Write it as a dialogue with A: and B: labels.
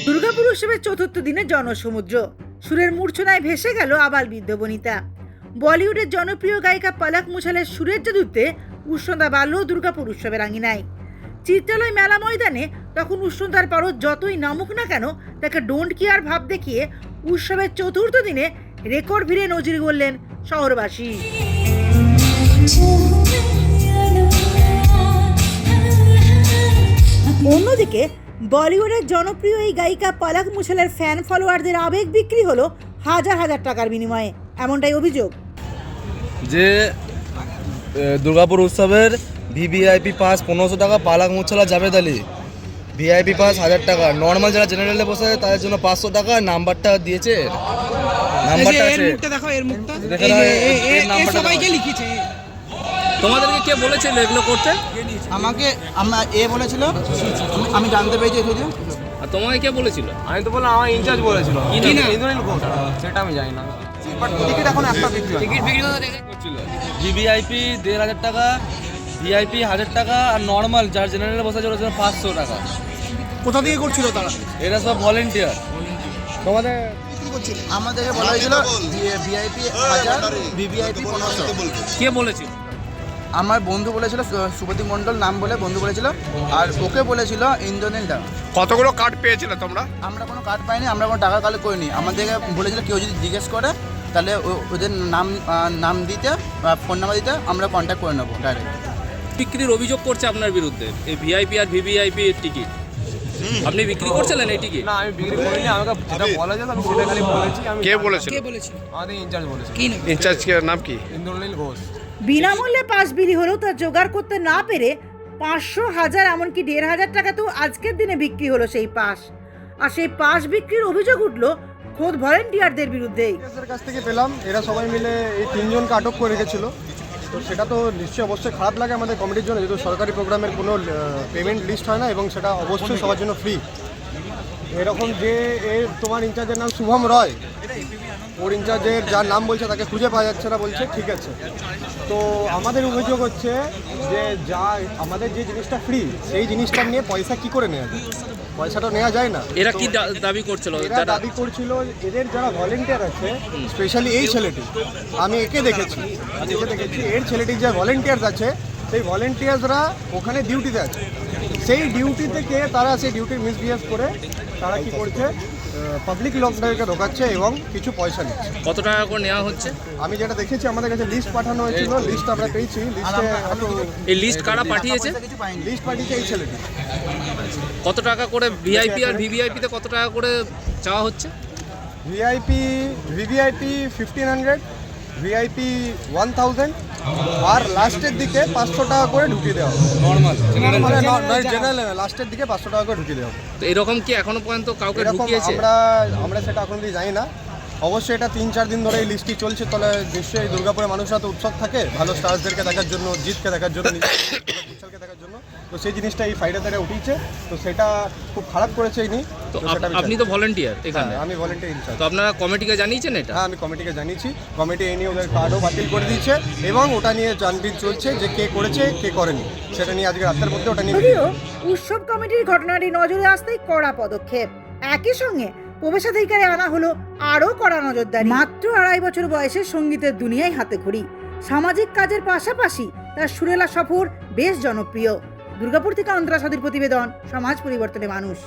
A: দুর্গাপুর উৎসবের চতুর্থ দিনে জনসমুদ্র, সুরের মূর্ছনায় ভেসে গেল আবাল বৃদ্ধ বনিতা। বলিউডের জনপ্রিয় গায়িকা পলক মুছালের সুরের জাদুতে উষ্ণতা বাড়ল দুর্গাপুর উৎসবের আঙিনায়। চিত্রালয় মেলা ময়দানে তখন উষ্ণতার পারদ যতই নামুক না কেন, তাকে ডোন্ট কেয়ার ভাব দেখিয়ে উৎসবের চতুর্থ দিনে রেকর্ড ভিড়ে নজির গড়লেন শহরবাসী। অন্যদিকে বলিউডের জনপ্রিয় এই গায়িকা পলক মুছালের ফ্যান ফলোয়ারদের আবেগ বিক্রি হলো হাজার হাজার টাকার বিনিময়ে, এমনটাই অভিযোগ।
B: যে দুর্গাপুর উৎসবের ভিভিআইপি পাস 1500 টাকা, পলক মুছাল জাভেদ আলী ভিআইপি পাস 1000 টাকা, নর্মাল যারা জেনারেলে বসে তাদের জন্য 500 টাকা। নাম্বারটা দিয়েছে, নাম্বারটা আছে,
C: দেখো এর মুখটা,
B: দেখো না, এই নাম্বারটা
C: সবাইকে লিখেছে।
D: তোমাদেরকে কে বলেছিল এগুলো করতে?
C: আমাকে বলেছিল, আমি জানতে পেরেছি এসে।
D: আর তোমাকে কে বলেছিল?
B: আমি তো বললাম আমার ইনচার্জ বলেছিল।
D: কি না?
B: ইন্দ্রনীল ঘোষ, সেটা আমি জানি না।
C: টিকিট এখন একটা বিক্রি হয়।
D: টিকিট বিক্রি করছিল।
B: ভিভিআইপি 1500 টাকা, ভিআইপি 1000 টাকা, আর নর্মাল যারা জেনারেলে বসে ওরা জন্য 500 টাকা।
C: কোথা থেকে করছিল তারা?
B: এরা সব ভলেন্টিয়ার। তোমাদের
C: আমাদেরকে বলা হয়েছিল ভিআইপি 1000, ভিভিআইপি 1500।
D: কে বলেছিল?
C: আমার বন্ধু বলেছিল, সুপতি মণ্ডল নাম বলে বন্ধু বলেছিল, আর ওকে বলেছিল ইন্দ্রনীল দা।
E: কতগুলো কার্ড পেয়েছিলে তোমরা?
C: আমরা কোনো কার্ড পাইনি, আমরা কোনো টাকা কালেক্ট করিনি। আমাদেরকে বলেছিল কেউ যদি জিজ্ঞেস করে তাহলে ওদের নাম দিতে, ফোন নাম্বার দিতে, আমরা কন্ট্যাক্ট করে নেবো ডাইরেক্ট।
D: বিক্রির অভিযোগ করছে আপনার বিরুদ্ধে এই ভিআইপি আর ভিভিআইপি টিকিট। আপনি বিক্রি করছিলেন এই টিকিট?
B: না, আমি বিক্রি করিনি। আমাকে যেটা বলা যায় আমি সেটা খালি বলেছি। আমি
E: কে বলেছিল?
B: আমাদের ইনচার্জ বলেছে।
E: ইনচার্জ নাম কি?
B: ইন্দ্রনীল ঘোষ।
A: বিনামূল্যে পাস বিলি হলেও তা জোগাড় করতে না পেরে 500, 1000, এমনকি 1500 টাকা তো আজকের দিনে বিক্রি হলো সেই পাস। আর সেই পাস বিক্রির অভিযোগ উঠল খোদ ভলেন্টিয়ারদের বিরুদ্ধেই।
F: এদের কাছ থেকে পেলাম, এরা সবাই মিলে এই 3 জনকে আটক করে রেখেছিল। তো সেটা তো নিশ্চয়ই অবশ্যই খারাপ লাগে আমাদের কমিটির জন্য, যেহেতু সরকারি প্রোগ্রামের কোনো পেমেন্ট লিস্ট হয় না এবং সেটা অবশ্যই সবার জন্য ফ্রি। এরকম যে তোমার ইনচার্জের নাম শুভম রয়, ওর ইনচার্জের যার নাম বলছে তাকে খুঁজে পাওয়া যাচ্ছে না, বলছে ঠিক আছে। তো আমাদের অভিযোগ হচ্ছে যে আমাদের যে জিনিসটা ফ্রি সেই জিনিসটা নিয়ে পয়সা কি করে নেওয়া যায়? পয়সাটা নেওয়া যায় না।
D: এরা কি দাবি করছিল?
F: এরা দাবি করছিল এদের যারা ভলেন্টিয়ার আছে, স্পেশালি এই ছেলেটি, আমি একে দেখেছি, এর ছেলেটির যে ভলেন্টিয়ার্স আছে সেই ভলেন্টিয়ার্সরা ওখানে ডিউটিতে আছে। সেই ডিউটি থেকে তারা সেই ডিউটির মিসবিহেভ করে তারা কি করছে, পাবলিক লোকদেরকে ঢোকাচ্ছে এবং কিছু পয়সা নিচ্ছে।
D: কত টাকা করে নেওয়া হচ্ছে?
F: আমি যেটা দেখেছি, আমাদের কাছে লিস্ট পাঠানো হয়েছিল, লিস্ট আমরা পেয়েছি। লিস্টে
D: এই লিস্ট কারা পাঠিয়েছে?
F: লিস্ট পাঠিয়েছে এই ছেলেটি।
D: কত টাকা করে ভিআইপি আর ভিভিআইপিতে কত টাকা করে চাওয়া হচ্ছে?
F: ভিভিআইপি 1500, ভিআইপি 1000, আর লাস্টের দিকে 500 টাকা করে ঢুকিয়ে দেওয়া হবে।
B: নর্মাল
F: জেনারেল লাস্টের দিকে 500 টাকা করে ঢুকিয়ে দেওয়া হবে।
D: তো এরকম কি এখনো পর্যন্ত কাউকে
F: এরকম
D: ঢুকিয়েছে?
F: আমরা সেটা এখন অবধি জানি না। অবশ্যই এটা 3-4 দিন ধরে এই লিস্টটি চলছে। তাহলে নিশ্চয়ই দুর্গাপুরের মানুষরা তো উৎসব থাকে ভালো স্টার্সদেরকে দেখার জন্য, জিতকে দেখার জন্য, ফুটবলকে দেখার জন্য। তো সেই জিনিসটা এই ফ্রাইডে থেকে উঠিয়েছে, তো সেটা খুব খারাপ করেছে ইনি।
D: তো আপনি তো ভলেন্টিয়ার এখানে?
F: আমি ভলেন্টিয়ার ইনচার্জ।
D: তো আপনারা কমিটিকে জানিয়েছেন এটা?
F: হ্যাঁ, আমি কমিটিকে জানিয়েছি। কমিটি এই নিয়ে ওদের কার্ডও বাতিল করে দিয়েছে এবং ওটা নিয়ে জানবিন চলছে যে কে করেছে কে করেনি, সেটা নিয়ে আজকে রাতের মধ্যে ওটা নিয়ে।
A: যদিও উৎসব কমিটির ঘটনাটি নজরে আসতেই কড়া পদক্ষেপ, একই সঙ্গে প্রবেশাধিকারে আনা হলো আরও কড়া নজরদারি। মাত্র 2.5 বছর বয়সে সঙ্গীতের দুনিয়ায় হাতে খড়ি, সামাজিক কাজের পাশাপাশি তার সুরেলা সফর বেশ জনপ্রিয়। দুর্গাপুর থেকে অন্তরা সাদির প্রতিবেদন, সমাজ পরিবর্তনে মানুষ।